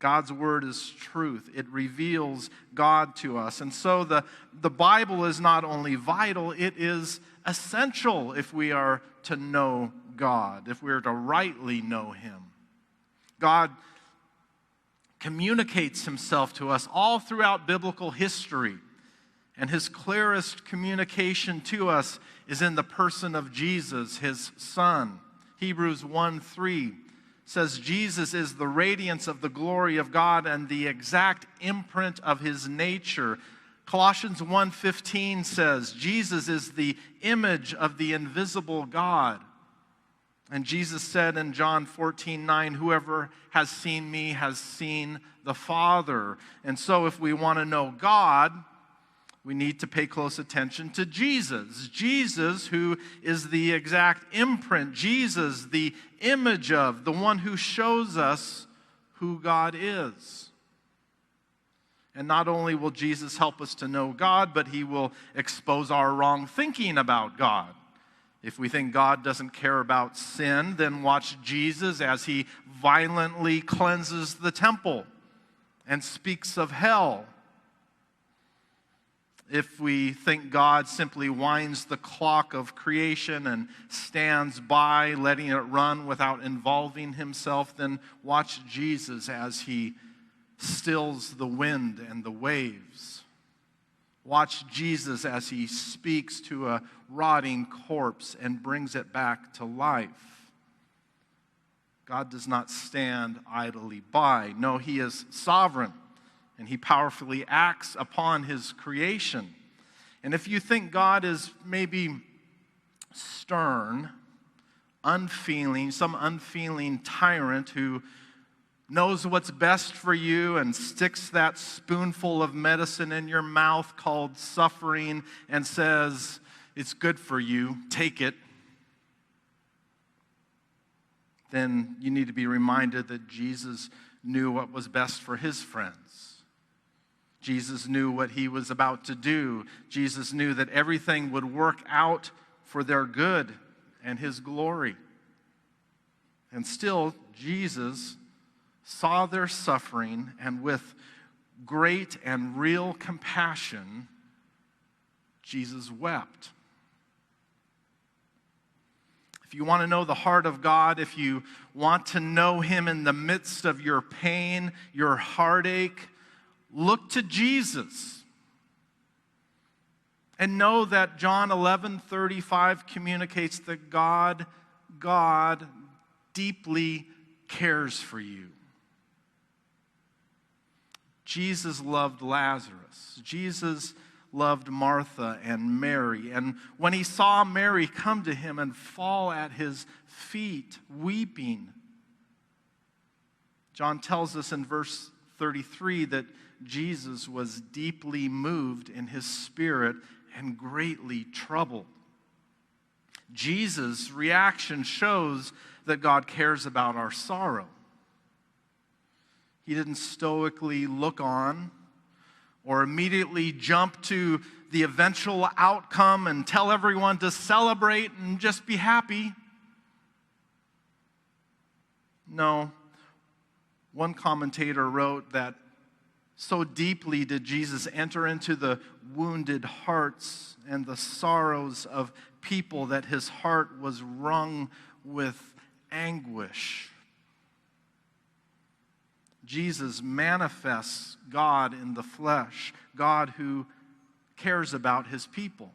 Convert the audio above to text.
God's word is truth. It reveals God to us. And so the Bible is not only vital, it is essential if we are to know God, if we are to rightly know Him. God communicates Himself to us all throughout biblical history. And His clearest communication to us is in the person of Jesus, His Son. Hebrews 1:3 says, Jesus is the radiance of the glory of God and the exact imprint of His nature. Colossians 1:15 says, Jesus is the image of the invisible God. And Jesus said in John 14:9, whoever has seen me has seen the Father. And so if we want to know God, we need to pay close attention to Jesus. Jesus, who is the exact imprint. Jesus, the image of, the one who shows us who God is. And not only will Jesus help us to know God, but He will expose our wrong thinking about God. If we think God doesn't care about sin, then watch Jesus as He violently cleanses the temple and speaks of hell. If we think God simply winds the clock of creation and stands by, letting it run without involving Himself, then watch Jesus as He stills the wind and the waves. Watch Jesus as He speaks to a rotting corpse and brings it back to life. God does not stand idly by. No, He is sovereign. And He powerfully acts upon His creation. And if you think God is maybe stern, unfeeling, some unfeeling tyrant who knows what's best for you and sticks that spoonful of medicine in your mouth called suffering and says, it's good for you, take it, then you need to be reminded that Jesus knew what was best for His friends. Jesus knew what He was about to do. Jesus knew that everything would work out for their good and His glory. And still, Jesus saw their suffering, and with great and real compassion, Jesus wept. If you want to know the heart of God, if you want to know Him in the midst of your pain, your heartache, look to Jesus. And know that John 11:35 communicates that God deeply cares for you. Jesus loved Lazarus. Jesus loved Martha and Mary. And when He saw Mary come to Him and fall at His feet, weeping, John tells us in verse 33 that Jesus was deeply moved in His spirit and greatly troubled. Jesus' reaction shows that God cares about our sorrow. He didn't stoically look on or immediately jump to the eventual outcome and tell everyone to celebrate and just be happy. No. One commentator wrote that so deeply did Jesus enter into the wounded hearts and the sorrows of people that His heart was wrung with anguish. Jesus manifests God in the flesh, God who cares about His people.